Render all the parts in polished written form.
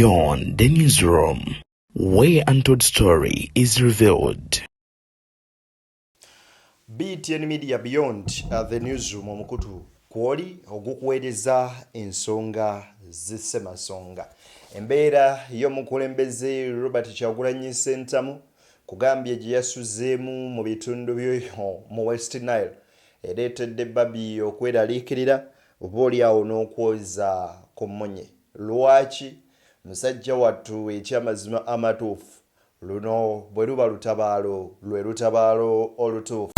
Beyond the newsroom, where untold story is revealed. BTN Media Beyond the newsroom omukutu kwoli ogukuweereza ensonga zissemasonga. Embeera y'omukulembeze Robert Kyagulanyi Ssentamu kugambye gye yasuzeemu mu bitundu by'oyo mu West Nile ereetedde Barbie okweraliikirira oboolyawo n'okwoza ku mmunye. Lwaki musajja wattu ekyamazima amatuufu luno bwe luba lutabaalo lwe lutabaalo olutuufu.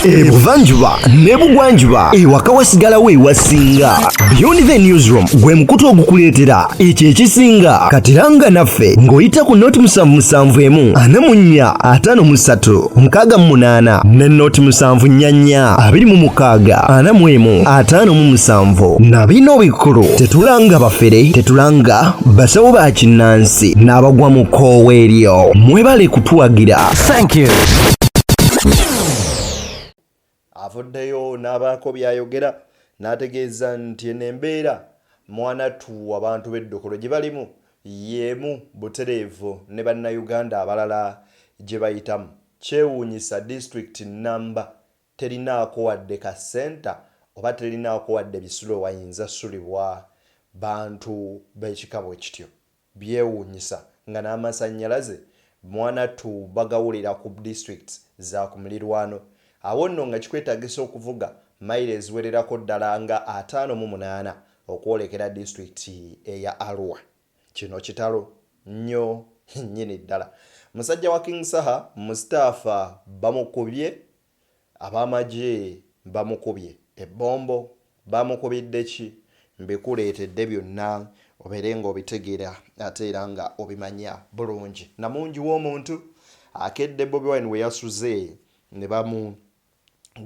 Ebuvanjuba ne bugwanjuba ewaka wasigalawo ewasinga. Beyond the newsroom gwe mukutu ogukuleetera ekyo ekisinga katiranga naffe ng'oyita ku noti 771 44 53 ne noti 744 26 45 na bino bikulu tetulanga bafere tetulanga basawo ba kinnansi n'abagwa mu kkoowa eryo mwebale kutuwagira. Thank you. Avuddeyo n'abaako byayogera n'ategeeza nti enembeera mwana tu abantu b'eddokolo gye balimu yeemu butereevu ne bannayuganda abalala gye bayitamu. Kyewuunyisa district namba terinaako wadde ka senta oba terinaako wadde bisulo wayinza ssulibwa bantu b'ekika bwe kityo. Byewuunyisa nga n'amasannyalaze mwana tu bagawulira ku district za ku mulirwano. Awo nno nga kikwetaagisa okuvuga mailo eziwererako ddala nga 58 okwolekera disitulikiti eya Arua. Kino kitalo nnyo nnyini ddala. Musajja wa King Saha Mustafa bamukubye, ab'amagye bamukubye ebbombo, bamukubidde ki mbikuleetedde byonna obeere ng'obitegeera ate era nga obimanya bulungi. Namungi w'omuntu akedde Bobi Wine weyasuze ne bamu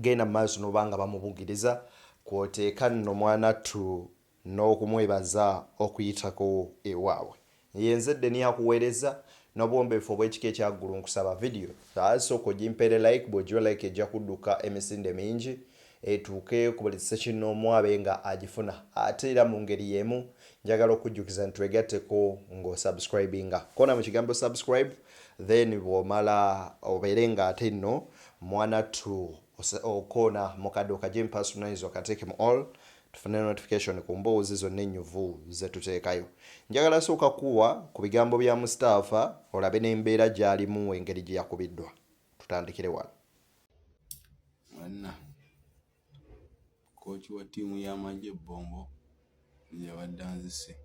genda maaso n'obanga bamubugiriza kwoteeka nno mwana tu n'okumwebaza okuyitako ewaabwe. Yenzedde niyakuweereza n'obwombeefu obw'ekika ekyaggulu nkusaba video asooka ogimpere like bw'ogiwa like ejja kudduka emisinde mingi etuuke ku buli sekinoomu abe nga agifuna. Ate era mu ngeri y'emu njagala okujjukiza nti twegatteko ng'osubscribinga. Kona mu kigambo subscribe then bw'omala obeere nga ate nno mwana tu okona mukaddo kaje personalize okateeke mu all tufune notification ku mboozi zonna ennyuvu ze tuteekayo. Njagala sooka kuwa ku bigambo bya Mustafa olabe n'embeera gy'alimu engeri gye yakubiddwa. Tutandikire wano. Wanna kooki wa ttiimu y'amagye Bombo yabadde anzise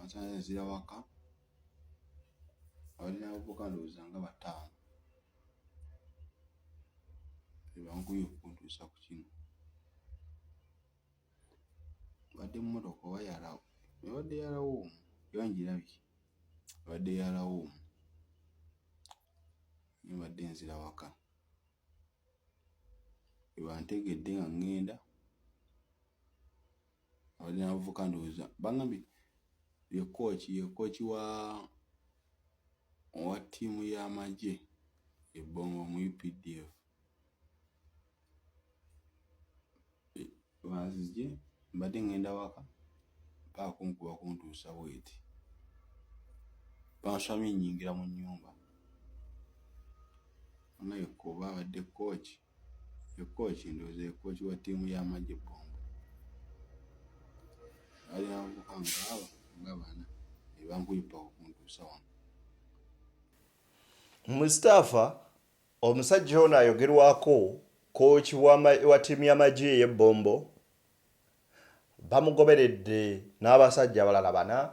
asaana zira waka abalina abavubuka ndowooza nga 5 ebanguye okuntuusa ku kino badde mu mmotoka oba yalawo ebadde yalawo yangirabye badde yalawo nebadde nzira waka ebantegedde nga ngenda abalina abavubuka ndowooza bangambye ye kooki wa ttiimu y'amagye ebbombo mu UPDF banzije mbadde ngenda waka paako nkuba kuntuusa bweti banswamye nnyingira mu nnyumba nga yekoba abadde kooki ndowooza ye kooki wa ttiimu y'amagye Bombo alina abavubuka nga bana ebankuye paako kuntuusa wano. Mustafa omusajja ono ayogerwako kooki wa ttiimu y'amagye ey'ebbombo bamugoberedde n'abasajja abalala 4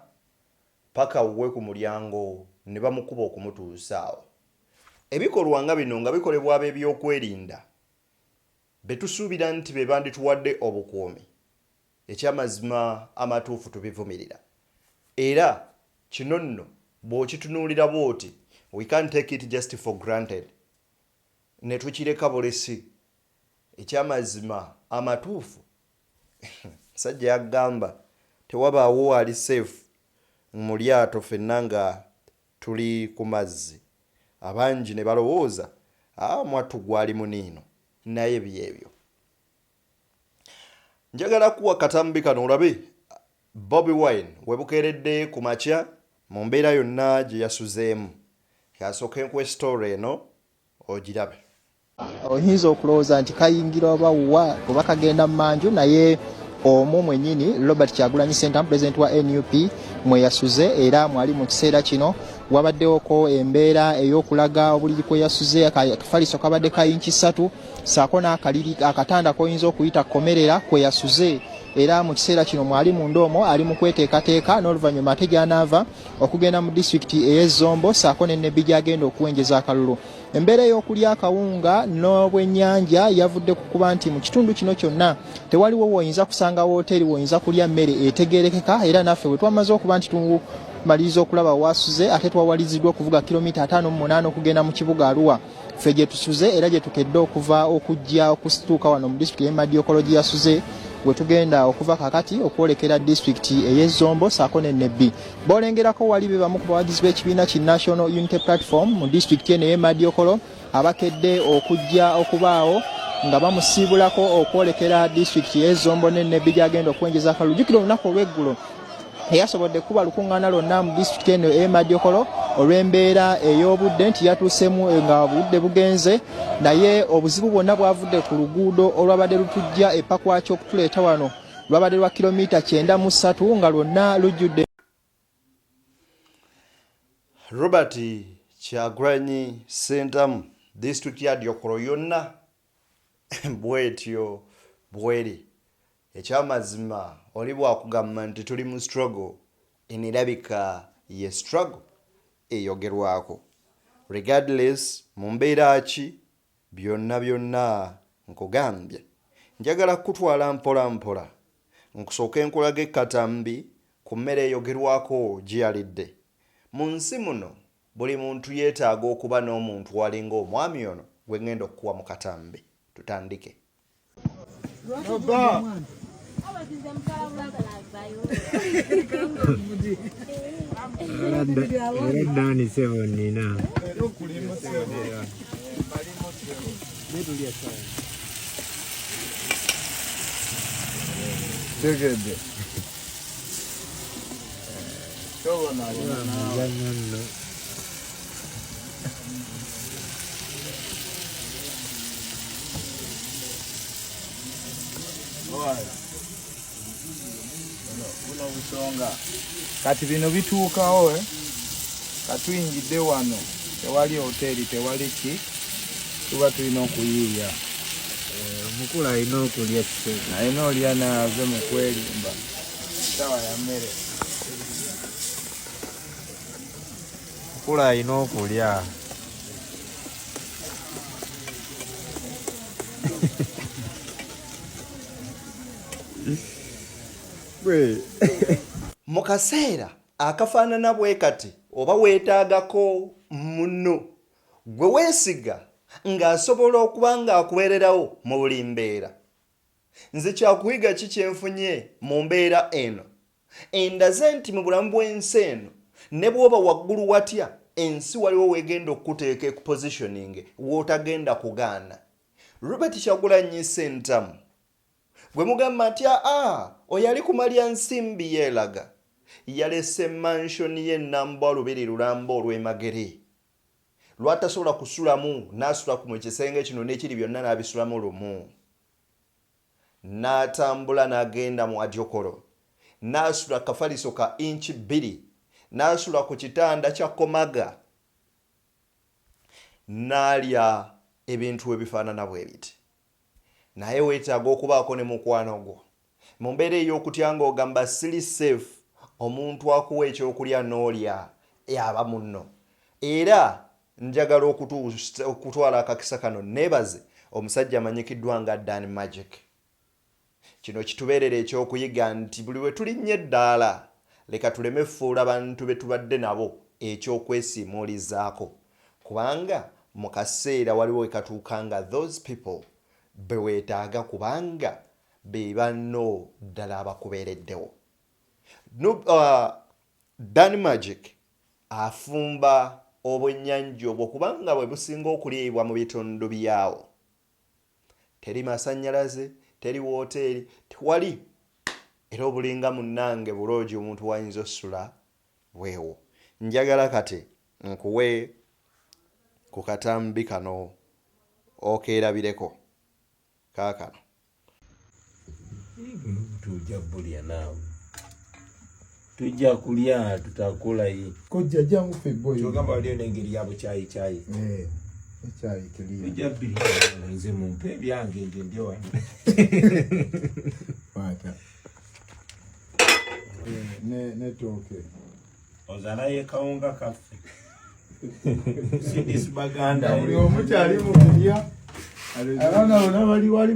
paka wuwe ku mulyango ne bamukuba okumutuusa awo. Ebikolwa nga bino nga bikolebwa ab'ebyokwerinda betusuubira nti be bandituwadde obukuumi ekyamazima amatuufu tubivumirira era kino nno bw'okitunuulira bw'oti we can't take it just for granted ne tukireka bulesi ekyamazima amatuufu. Sajja yagamba tewabaawo ali safe mu lyato ffenna nga tuli ku mazzi. Abangi ne balowooza mwattu gwali muniino naye byebyo. Njagala kuwa katambi kano olabe Bobi Wine webukeredde ku makya mu mbeera yonna gye yasuzeemu. Kasooke nkuwe story eno ogirabe. Oyinza okulowooza nti kayingira oba wa kuba kagenda mu manju naye omwo mwennyini Robert Kyagulanyi Ssentamu president wa NUP mweyasuze era mwali mu kiseera kino wabaddewoko embeera ey'okulaga obuliri kwe yasuze akafaliso kabadde ka inchi 3 saako n'akaliri akatanda koyinza okuyita komerera kwe yasuze era mu kiseera kino mwali mu ndoomo ali mu kweteekateeka n'oluvannyuma ate gy'anaava okugenda mu disitulikiti ey'Ezombo saako n'ennebbi gy'agenda okuwenjeza akalulu. Embeera y'okulya akawunga n'obwennyanja yavudde ku kuba nti mu kitundu kino kyonna tewaliwo woyinza kusanga wooteri woyinza kulya mmere etegeerekeka era naffe bwe twamaze okuba nti tumaliriza okulaba wasuze ate twawaliziddwa okuvuga kilomita 5 okugenda mu kibuga Arua ffe gye tusuze era gye tukedde okuva okujja okusituuka wano mu disitulikiti y'Emadiokolo gye yasuze we tugenda okuva kakati okwolekera disitulikiti ey'Ezombo saako n'ennebbi. Boolengerako wali be bamu ku bawagizi b'ekibiina ki National Unity Platform mu disitulikiti eno ey'Emadiokolo abakedde okujja okubaawo nga bamusiibulako okwolekera disitulikiti y'Ezombo n'ennebbi gy'agenda okwenjeza akalulu. Jjukira olunaku olw'eggulo eyasobodde kuba lukuŋŋaana lwonna mu disitulikiti eno ey'Emadiokolo olw'embeera ey'obudde nti yatuusemu nga obudde bugenze naye obuzibu bwonna bwavudde ku luguudo olwabadde lutujja epakwaki okutuleeta wano lwabadde lwa kilomita 9.3 nga lwonna lujjudde. Robert Kyagulanyi Ssentamu disitulikiti ya Diokolo yonna bwetyo bweri. Ekyamazima oli bwakugamba nti tuli mu struggle enirabika ye struggle eyogerwako. Regardless mu mbeera ki byonna nkugambye njagala kutwala mpola mpola nkusooke nkulaga ekkatambi ku mmere eyogerwako gyeyalidde. Mu nsi muno buli muntu yeetaaga okuba n'omuntu walinga omwami ono gwe ngenda okukuwa mu katambi. Tutandike. Kati bino bituukawo katuyingidde wano tewali hoteri tewali ki tuba tulina okuyiiya omukulu alina okulya kiseera alina olya naave mu kwerimba sawa ya mmere omukulu alina okulya Mu kaseera akafaanana bwe kati oba weetaagako munno gwe weesiga ng'asobola okuba ng'akubeererawo mu buli mbeera. Nze kyakuyiga ki kyenfunye mu mbeera eno endaze nti mu bulamu bw'ensi eno ne bw'oba waggulu watya ensi waliwo weegenda okukuteeka ekupositioning w'otagenda kugaana. Robert Kyagulanyi Ssentamu gwe mugamba nti oyali kumalya nsimbi yeelaga yalese mansion ye Nambooze lubiri lulamba olw'emagere lwatasobola kusulamu n'asula ku kisenge kino n'ekiri byonna n'abisulamu lumu. N'atambula n'agenda mu Adiokolo n'asula kafaliso ka inchi 2 n'asula ku kitanda kya komaga n'alya ebintu ebifaanana bwe biti. Naye weetaaga okubaako ne mukwano gwo mu mbeera ey'okutya ng'ogamba siri safe omuntu akuwa ekyokulya n'olya yaba munno. Era njagala okutwala akakisa kano neebaze omusajja amanyikiddwa nga Dan Magic. Kino kitubeerera ekyokuyiga nti buli we tulinnye eddaala leka tuleme fuula bantu be tubadde nabo ekyokwesiimuulizaako kubanga mu kaseera waliwo ekatuuka nga those people beweetaaga kubanga be banno ddala abakubeereddewo. Dan Magic afumba obwennyanja obwo kubanga bwe businga okuliibwa mu bitundu byawo. Teri masannyalaze, teri wooteri, tewali era obulinga munnange buloogi omuntu wayinza ossula bwewo. Njagala kati nkuwe ku katambi kano okeerabireko kaakano. Tujja bulya naawe. Tujja kulya tutakolayi. Kojja jangu ffe boy. Kyogamba waliyo n'engeri ya bucaayi caayi. Ekyayi kiriya. Tujja bbiri nze mumpe ebyange nje ndya wano. Pata. Ne tooke. Ozalayo kawunga kaffe. Sidis baganda. Buli omu kyali mu kulya. Abaana bonna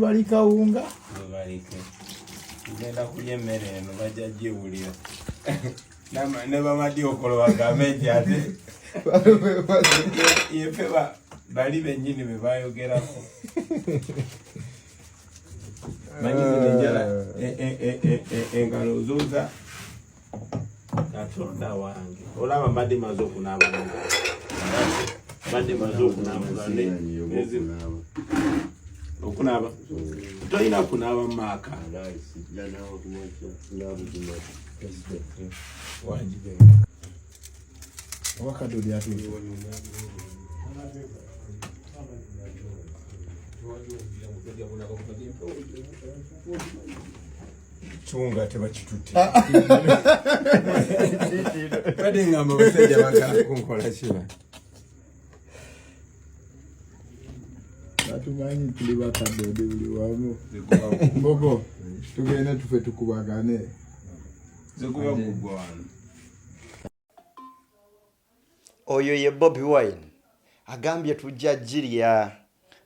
bali kawunga. Balike. Tugenda kulya emmere eno bajja gyewulira. Ne bamadde okolo bagambe ate. Yefe bali bennyini be bayogerako. Manyizi nenjala engalo zooza Katonda wange. Olaba mbadde maze okunaaba ngalo. Mbadde maze okunaaba okunaaba. Toyina kunaaba mu maaka. Wakadodi atuufu. Chunga tebakitutte. Kade ngamba basajja bagala kunkola kiba. Batumanyi tuli bakadodi buli wamu. Mbogo tugenda tufe tukubagane. Zekuba kugwa wano. Oyo ye Bobi Wine agambye tujja jirya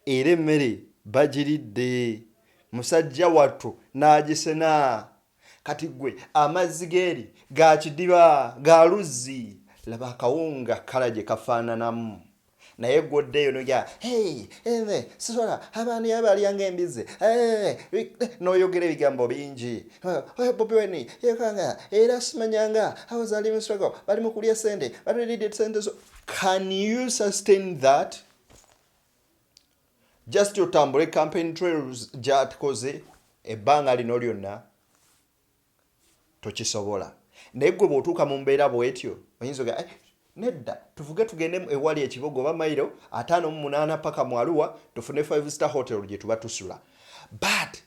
era emmere bagiridde. Musajja wattu n'agisena. Kati gwe amazzi geeri ga kidiba ga luzzi. Laba akawunga kala gye kafaananamu. Naye gwoddeyo nogya sisobola abaana abalyanga embizi n'oyogera ebigambo bingi. Bobi Wine yekanga era simanyanga abazali musirago bali mu kulya ssente batuliridde ssente zo. Can you sustain that? Just otambule campaign trails gyatukoze ebbanga lino lyonna tokisobola. Naye gwe bw'otuuka mu mbeera bw'etyo oyinza oga nedda tuvuge tugende ewali ekibogo oba mayiro 58 paka mu Arua tufune 5-star hotel gye tuba tusula. But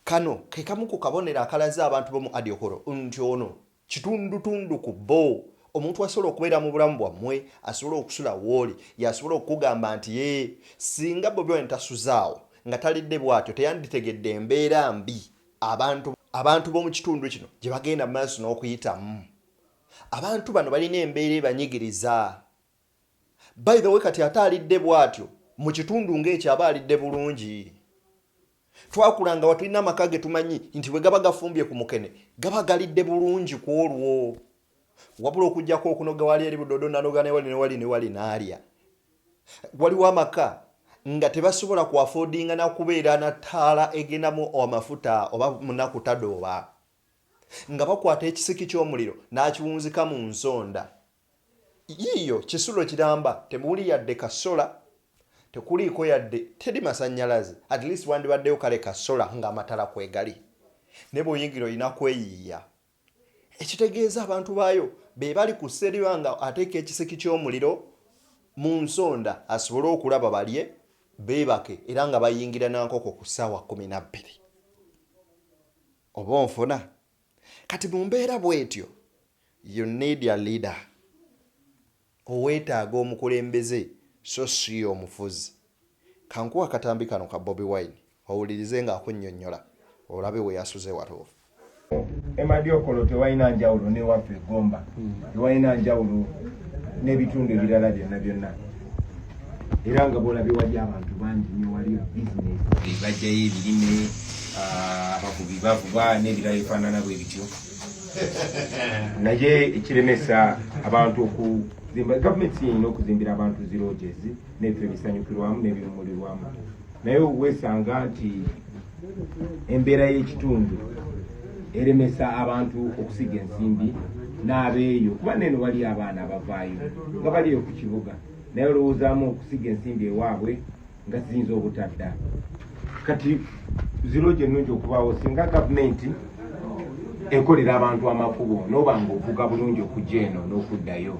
kano ke kamu ku kabonero akalaze abantu b'omu Adiokoro nti ono kitundutundu ku bo. Omuntu asobola okubeera mu bulamu bwammwe asobola okusula wooli yasobola okugamba nti ye singa Bobi Wine tasuzaawo nga talidde bw'atyo teyanditegedde embeera mbi abantu b'omu kitundu kino gye bagenda maaso n'okuyitamu. Abantu bano balina embeera ebanyigiriza. By the way kati ate alidde bw'atyo mu kitundu ng'ekyo aba alidde bulungi. Twakulanga watulina amaka ge tumanyi nti bwe gaba gafumbye ku mukene gaba galidde bulungi ku olwo. Wabula okujjako okunoga wali eri budodo nanoga ne wali n'alya. Waliwo amaka nga tebasobola ku affordinga na kubeera na ttaala egendamu amafuta oba munaku tadooba. Nga bakwata ekisiki ky'omuliro n'akiwunzika mu nsonda. Yiyo kisulo kiramba temuli yadde kasola tekuliiko yadde teri masannyalaze. At least wandibaddeyo kale kasola ng'amatala kwegali. Ne bw'oyingira olina kweyiiya. Ekitegeeza abantu baayo be bali ku sseriba nga ateeka ekisiki ky'omuliro mu nsonda asobole okulaba balye beebake era nga bayingira nankoko ku ssaawa 12. Oba onfuna? Kati mu mbeera bw'etyo you need a leader. Oweetaaga omukulembeze so si omufuzi. Kankuwa katambi kano ka Bobi Wine owulirize ng'akunnyonnyola olabe we yasuze watuufu. Emadiokolo tewalina njawulo ne waffe Gomba. Tewalina njawulo n'ebitundu ebirala byonna. Era nga bw'olabye wali abantu bangi nnyo wali bizinesi bajjayo ebirime abavubi bavuba n'ebirala ebifaanana bwe bityo. Naye ekiremesa abantu okuzimba gavumenti yina okuzimbira abantu zi lodges n'ebifo ebisanyukirwamu n'ebiwummulirwamu. Naye weesanga nti embeera y'ekitundu eremesa abantu okusiga ensimbi n'abeeyo kuba neno wali abaana abavaayo nga baliyo ku kibuga naye olowoozaamu okusiga ensimbi ewaabwe nga ziyinza obutadda. Kati ziro gye nnungi okubaawo singa gavumenti ekolera abantu amakubo noba ng'ovuga bulungi okujja eno n'okuddayo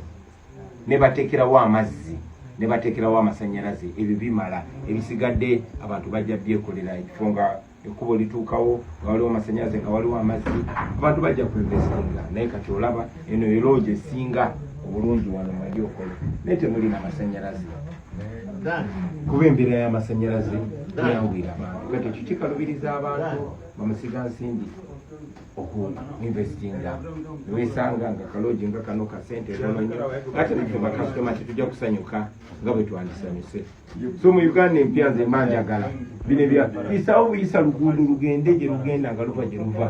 ne bateekerawo amazzi ne bateekerawo amasannyalaze ebyo bimala ebisigadde abantu bajja byekolera ekifo nga ekkubo lituukawo nga waliwo amasannyalaze nga waliwo amazzi abantu bajja kuinvestinga naye kati olaba eno eroogi esinga obulungi wano mwali okole naye temulina masannyalaze kuba embeera y'amasannyalaze teyangwira abantu kati ekyo kikalubiriza abantu bamusiga nsimbi okuinvestinga niwesanga nga kaloogi nga kano kasente tono nnyo ate naffe bakasitoma tetujja kusanyuka nga bwe twandisanyuse so mu uganda empya nze manjagala bino bisawo buyisa luguudo lugende gye lugenda nga luva gye luva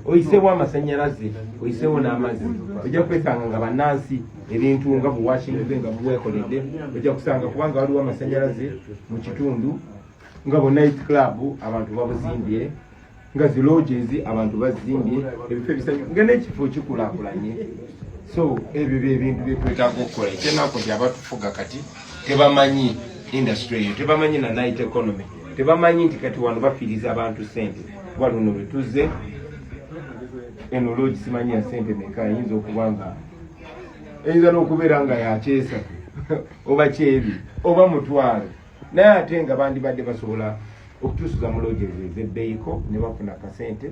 oyiseewo amasannyalaze oyiseewo n'amazzi ojja kwesanga nga bannansi ebintu nga buwashinze nga buwekoledde ojja kusanga kubanga waliwo amasannyalaze mu kitundu nga bu night club abantu babuzimbye nga zilodges abantu bazimbye ebifo ebisanyu nga n'ekifo kikulaakulanye so ebyo byebintu byetwetaaga okukola ekyenako nti abatufuga kati tebamanyi industry eyo tebamanyi na night economy tebamanyi nti kati wano bafiiriza abantu sente kuba luno lwe tuzze eno lodge simanyi ya sente meka eyinza okuba nga eyinza n'okubeera nga yakyesa oba kyebi oba mutwalo naye ate nga bandibadde basobola okutuusiza mu lodge ezebbeeyiko ne bafuna kasente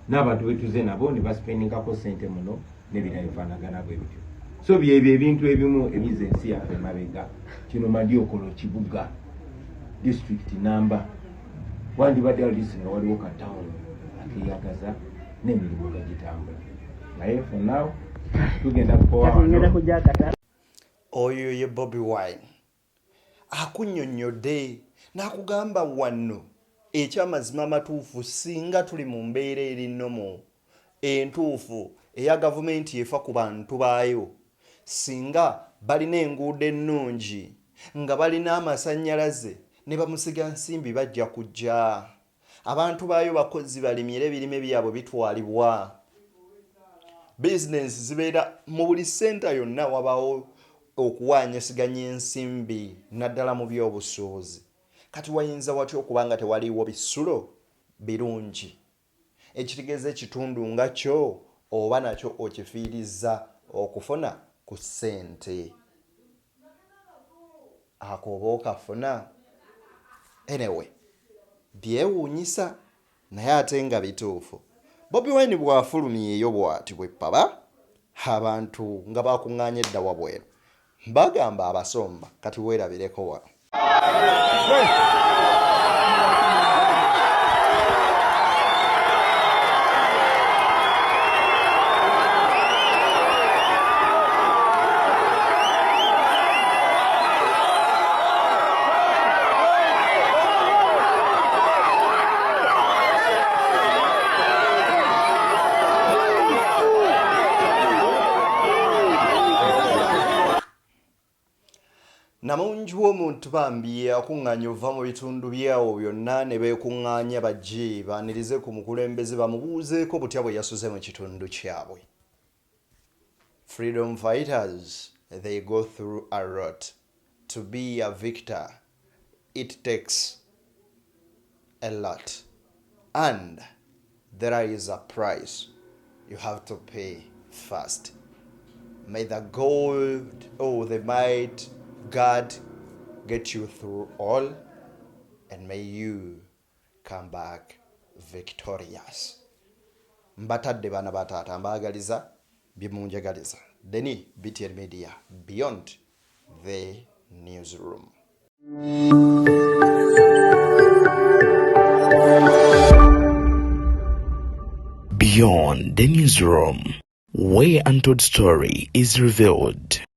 n'abantu betuze nabo ne basipendingako sente muno n'ebirala bifaanagana bwe bityo so byebyo ebintu ebimu ebiza ensi yaffe emabega kino Madiokolo kibuga district namba wandibadde alisi nga waliwo katawuni akeyagaza n'emirimu nga gitambula naye for now tugenda kukowa wano oyo ye Bobi Wine akunnyonnyodde n'akugamba wano ekyamazima amatuufu singa tuli mu mbeera eri nnomo entuufu eya gavumenti efa ku bantu baayo singa balina enguudo ennungi nga balina amasannyalaze ne bamusiga nsimbi bajja kujja abantu baayo bakozi balimira ebirime byabwe bitwalibwa bizinensi zibeera mu buli senta yonna wabaawo okuwaanyisiganya ensimbi naddala mu by'obusuubuzi kati wayinza watya okuba nga tewaliiwo bisulo birungi ekitegeeza ekitundu nga kyo oba nakyo okifiiriza okufuna ku ssente ako oba okafuna anyway byewuunyisa naye ate nga bituufu Bobi Wine bw'afulumyeeyo bw'ati bwe ppaba abantu nga bakuŋŋaanye edda wabweru bagamba abasomba kati weerabireko wano namungi w'omuntu bambi akuŋŋaanya ova mu bitundu byawo byonna ne beekuŋŋaanya bajje baanirize ku mukulembeze bamubuuzeeko butya bwe yasuze mu kitundu kyabwe. Freedom fighters, they go through a lot. To be a victor, it takes a lot. And there is a price you have to pay first. May the gold or the might God get you through all, and may you come back victorious. Mbatadde bana batata mbagaliza bimunjagaliza. Deni BTN Media, beyond the newsroom. Beyond the newsroom, where untold story is revealed.